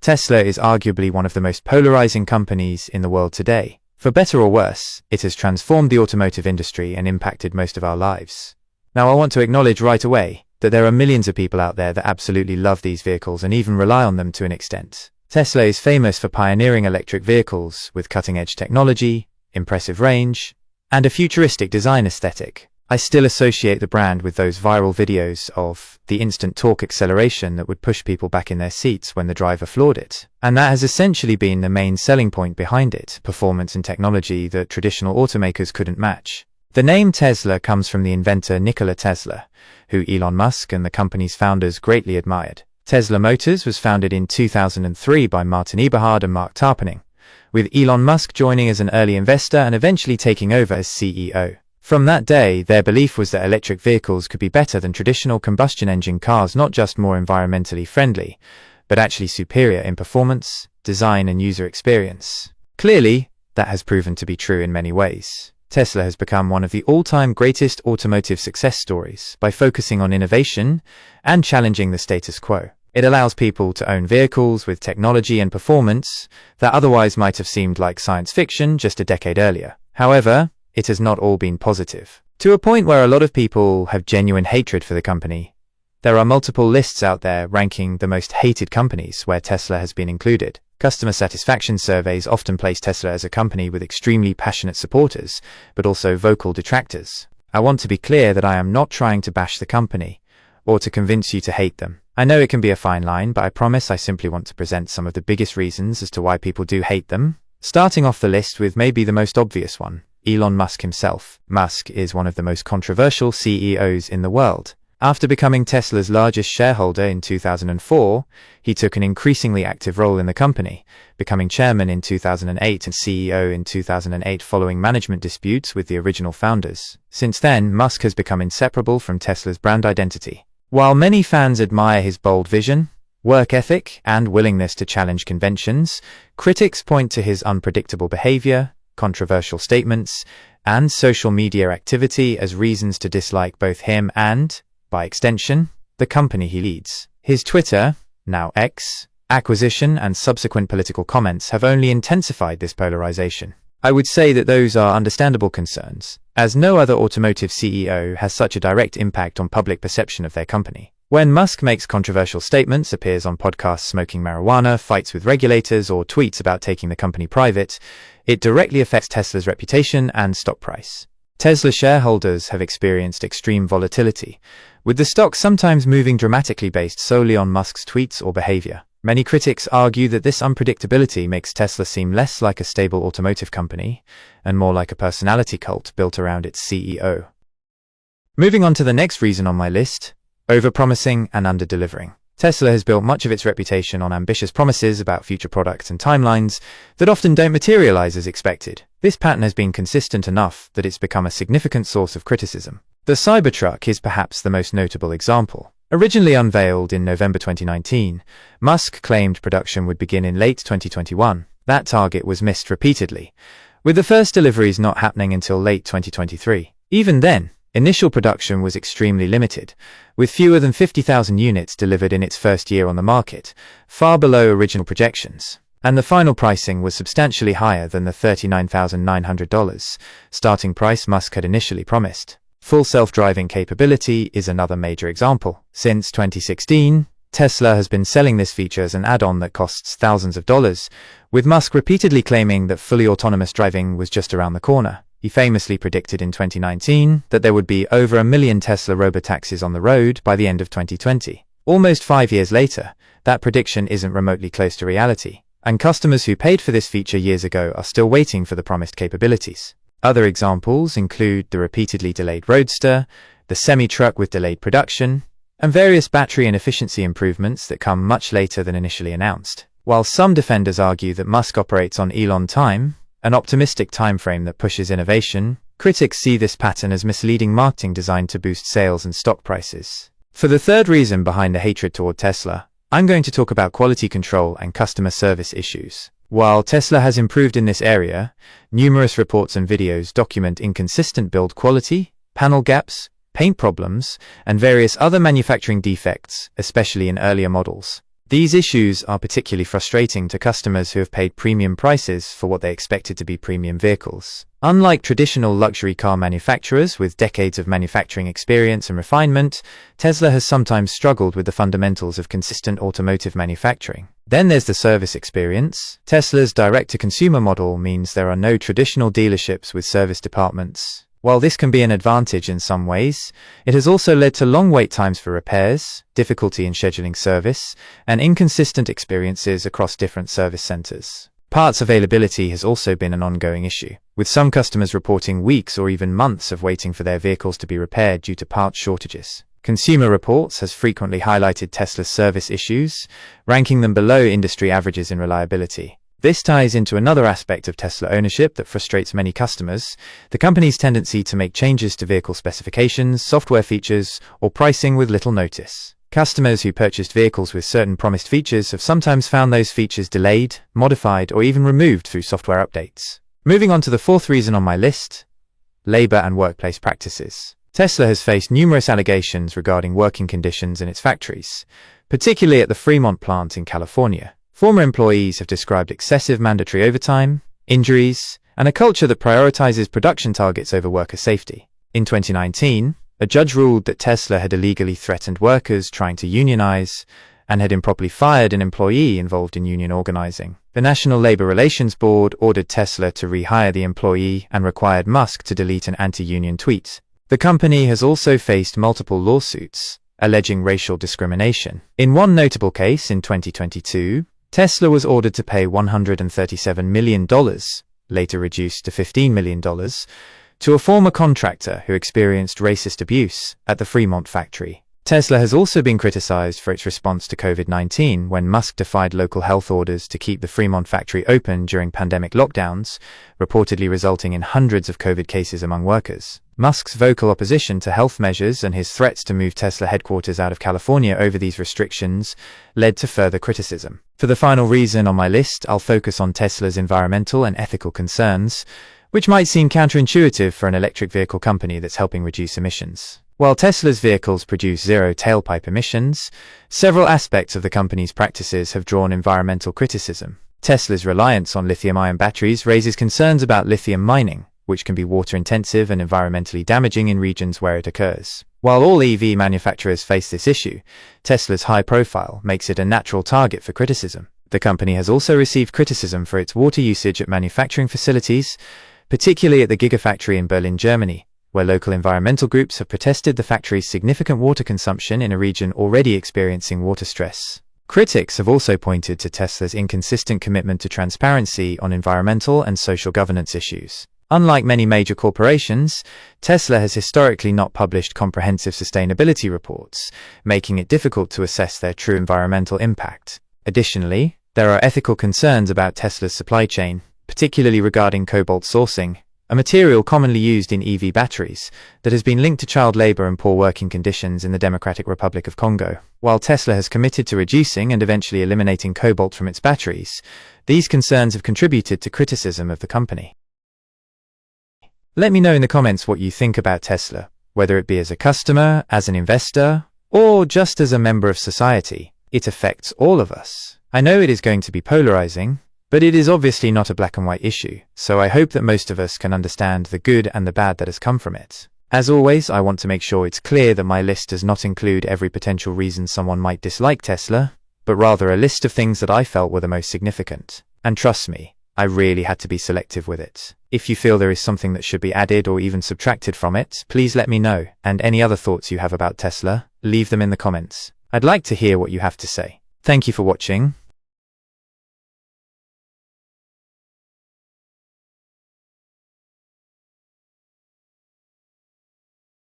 Tesla is arguably one of the most polarizing companies in the world today. For better or worse, it has transformed the automotive industry and impacted most of our lives. Now, I want to acknowledge right away that there are millions of people out there that absolutely love these vehicles and even rely on them to an extent. Tesla is famous for pioneering electric vehicles with cutting-edge technology, impressive range, and a futuristic design aesthetic. I still associate the brand with those viral videos of the instant torque acceleration that would push people back in their seats when the driver floored it. And that has essentially been the main selling point behind it, performance and technology that traditional automakers couldn't match. The name Tesla comes from the inventor Nikola Tesla, who Elon Musk and the company's founders greatly admired. Tesla Motors was founded in 2003 by Martin Eberhard and Mark Tarpenning, with Elon Musk joining as an early investor and eventually taking over as CEO. From that day, their belief was that electric vehicles could be better than traditional combustion engine cars, not just more environmentally friendly, but actually superior in performance, design, and user experience. Clearly, that has proven to be true in many ways. Tesla has become one of the all-time greatest automotive success stories by focusing on innovation and challenging the status quo. It allows people to own vehicles with technology and performance that otherwise might have seemed like science fiction just a decade earlier. However, it has not all been positive, to a point where a lot of people have genuine hatred for the company. There are multiple lists out there ranking the most hated companies where Tesla has been included. Customer satisfaction surveys often place Tesla as a company with extremely passionate supporters, but also vocal detractors. I want to be clear that I am not trying to bash the company, or to convince you to hate them. I know it can be a fine line, but I promise I simply want to present some of the biggest reasons as to why people do hate them. Starting off the list with maybe the most obvious one, Elon Musk himself. Musk is one of the most controversial CEOs in the world. After becoming Tesla's largest shareholder in 2004, he took an increasingly active role in the company, becoming chairman in 2008 and CEO in 2008 following management disputes with the original founders. Since then, Musk has become inseparable from Tesla's brand identity. While many fans admire his bold vision, work ethic, and willingness to challenge conventions, critics point to his unpredictable behavior, controversial statements, and social media activity as reasons to dislike both him and, by extension, the company he leads. His Twitter, now X, acquisition and subsequent political comments have only intensified this polarization. I would say that those are understandable concerns, as no other automotive CEO has such a direct impact on public perception of their company. When Musk makes controversial statements, appears on podcasts smoking marijuana, fights with regulators, or tweets about taking the company private, it directly affects Tesla's reputation and stock price. Tesla shareholders have experienced extreme volatility, with the stock sometimes moving dramatically based solely on Musk's tweets or behavior. Many critics argue that this unpredictability makes Tesla seem less like a stable automotive company and more like a personality cult built around its CEO. Moving on to the next reason on my list, overpromising and underdelivering. Tesla has built much of its reputation on ambitious promises about future products and timelines that often don't materialize as expected. This pattern has been consistent enough that it's become a significant source of criticism. The Cybertruck is perhaps the most notable example. Originally unveiled in November 2019, Musk claimed production would begin in late 2021. That target was missed repeatedly, with the first deliveries not happening until late 2023. Even then, initial production was extremely limited, with fewer than 50,000 units delivered in its first year on the market, far below original projections. And the final pricing was substantially higher than the $39,900 starting price Musk had initially promised. Full self-driving capability is another major example. Since 2016, Tesla has been selling this feature as an add-on that costs thousands of dollars, with Musk repeatedly claiming that fully autonomous driving was just around the corner. He famously predicted in 2019 that there would be over 1 million Tesla robotaxis on the road by the end of 2020. Almost 5 years later, that prediction isn't remotely close to reality, and customers who paid for this feature years ago are still waiting for the promised capabilities. Other examples include the repeatedly delayed Roadster, the semi-truck with delayed production, and various battery and efficiency improvements that come much later than initially announced. While some defenders argue that Musk operates on Elon Time, an optimistic timeframe that pushes innovation, critics see this pattern as misleading marketing designed to boost sales and stock prices. For the third reason behind the hatred toward Tesla, I'm going to talk about quality control and customer service issues. While Tesla has improved in this area, numerous reports and videos document inconsistent build quality, panel gaps, paint problems, and various other manufacturing defects, especially in earlier models. These issues are particularly frustrating to customers who have paid premium prices for what they expected to be premium vehicles. Unlike traditional luxury car manufacturers with decades of manufacturing experience and refinement, Tesla has sometimes struggled with the fundamentals of consistent automotive manufacturing. Then there's the service experience. Tesla's direct-to-consumer model means there are no traditional dealerships with service departments. While this can be an advantage in some ways, it has also led to long wait times for repairs, difficulty in scheduling service, and inconsistent experiences across different service centers. Parts availability has also been an ongoing issue, with some customers reporting weeks or even months of waiting for their vehicles to be repaired due to parts shortages. Consumer Reports has frequently highlighted Tesla's service issues, ranking them below industry averages in reliability. This ties into another aspect of Tesla ownership that frustrates many customers: the company's tendency to make changes to vehicle specifications, software features, or pricing with little notice. Customers who purchased vehicles with certain promised features have sometimes found those features delayed, modified, or even removed through software updates. Moving on to the fourth reason on my list: labor and workplace practices. Tesla has faced numerous allegations regarding working conditions in its factories, particularly at the Fremont plant in California. Former employees have described excessive mandatory overtime, injuries, and a culture that prioritizes production targets over worker safety. In 2019, a judge ruled that Tesla had illegally threatened workers trying to unionize and had improperly fired an employee involved in union organizing. The National Labor Relations Board ordered Tesla to rehire the employee and required Musk to delete an anti-union tweet. The company has also faced multiple lawsuits alleging racial discrimination. In one notable case in 2022, Tesla was ordered to pay $137 million, later reduced to $15 million, to a former contractor who experienced racist abuse at the Fremont factory. Tesla has also been criticized for its response to COVID-19 when Musk defied local health orders to keep the Fremont factory open during pandemic lockdowns, reportedly resulting in hundreds of COVID cases among workers. Musk's vocal opposition to health measures and his threats to move Tesla headquarters out of California over these restrictions led to further criticism. For the final reason on my list, I'll focus on Tesla's environmental and ethical concerns, which might seem counterintuitive for an electric vehicle company that's helping reduce emissions. While Tesla's vehicles produce zero tailpipe emissions, several aspects of the company's practices have drawn environmental criticism. Tesla's reliance on lithium-ion batteries raises concerns about lithium mining, which can be water-intensive and environmentally damaging in regions where it occurs. While all EV manufacturers face this issue, Tesla's high profile makes it a natural target for criticism. The company has also received criticism for its water usage at manufacturing facilities, particularly at the Gigafactory in Berlin, Germany, where local environmental groups have protested the factory's significant water consumption in a region already experiencing water stress. Critics have also pointed to Tesla's inconsistent commitment to transparency on environmental and social governance issues. Unlike many major corporations, Tesla has historically not published comprehensive sustainability reports, making it difficult to assess their true environmental impact. Additionally, there are ethical concerns about Tesla's supply chain, particularly regarding cobalt sourcing, a material commonly used in EV batteries that has been linked to child labor and poor working conditions in the Democratic Republic of Congo. While Tesla has committed to reducing and eventually eliminating cobalt from its batteries, these concerns have contributed to criticism of the company. Let me know in the comments what you think about Tesla, whether it be as a customer, as an investor, or just as a member of society. It affects all of us. I know it is going to be polarizing, but it is obviously not a black and white issue, so I hope that most of us can understand the good and the bad that has come from it. As always, I want to make sure it's clear that my list does not include every potential reason someone might dislike Tesla, but rather a list of things that I felt were the most significant. And trust me, I really had to be selective with it. If you feel there is something that should be added or even subtracted from it, please let me know, and any other thoughts you have about Tesla, leave them in the comments. I'd like to hear what you have to say. Thank you for watching.